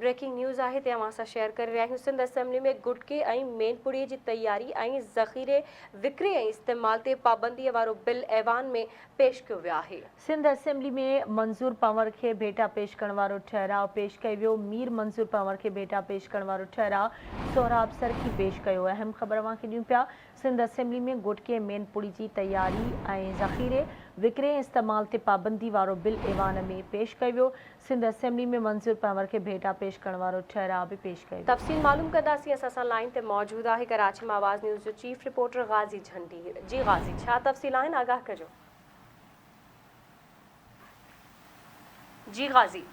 Breaking news आहे ते अवां सां शेयर करे रहिया आहियूं। सिंध असेंबली में गुटके ऐं मेनपुड़ीअ जी तैयारी ऐं ज़ख़ीरे विकिरे ऐं इस्तेमाल ते पाबंदीअ वारो बिल ऐवान में पेश कयो वियो आहे। सिंध असेंबली में मंज़ूर पंवर खे भेटा पेश करण वारो ठहराव पेश कयो वियो। मीर मंज़ूर पंवर खे भेटा पेश करण वारो ठहराव सोहराब सरखी पेश कयो। अहम ख़बर अवां खे ॾियूं पिया। सिंध असेंबली में गुटके ऐं मेनपुड़ी जी तैयारी ऐं ज़ख़ीरे विकिरे ऐं इस्तेमाल ते पाबंदी वारो बिल ऐवान में पेश कयो वियो। सिंध असेंबली में मंज़ूर पंवर खे भेटा पेश करण वारो ठहराव बि पेश कयो। तफ़सील मालूम कंदासीं। असां सां लाइन ते मौजूद आहे कराची में आवाज़ न्यूज़ जो चीफ रिपोर्टर गाज़ी झंडी। जी गाज़ी, छा तफ़सील आहिनि, आगाह कजो। जी गाज़ी।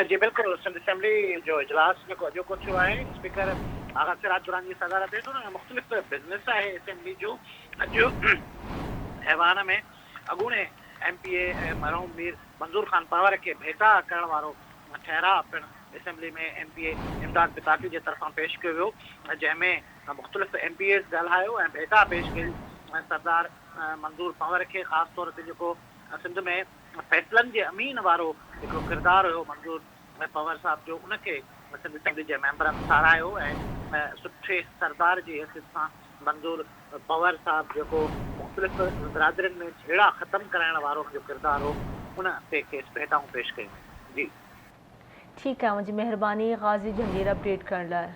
जी बिल्कुल, सिंध असेंबली जो इजलास जेको अॼोको थियो आहे, स्पीकर आगा सिराज दुरानी जी सदारत हेठि हुन मुख़्तलिफ़ बिज़नेस आहे असेंबली जो। अॼु ऐवान में अॻूणे MPA मरहूम मीर मंज़ूर ख़ान पंवर खे भेटा करण वारो ठहराव पिणु असेंबली में MPA इमदाद बिताफ़ी जे तरफ़ां पेश कयो वियो, जंहिंमें मुख़्तलिफ़ MPAs ॻाल्हायो ऐं भेटा पेश कई। सरदार मंज़ूर पंवर खे ख़ासि तौर ते जेको सिंध में फ़ैसलनि जे अमीन वारो हिकिड़ो किरदारु हुयो मंज़ूर पंवर साहिब जो, उनखे सिंध असेंबली जे मेंबरनि साराहियो ऐं सुठे सरदार जी हैसियत सां मंज़ूर पंवर साहिब जेको मुख़्तलिफ़ बिरादरियुनि में झेड़ा ख़तमु कराइण वारो जो किरदारु हो, उन ते खेसि भेटाऊं पेश कयूं। जी ठीकु आहे, मुंहिंजी महिरबानी गाज़ी झंडीर अपडेट करण लाइ।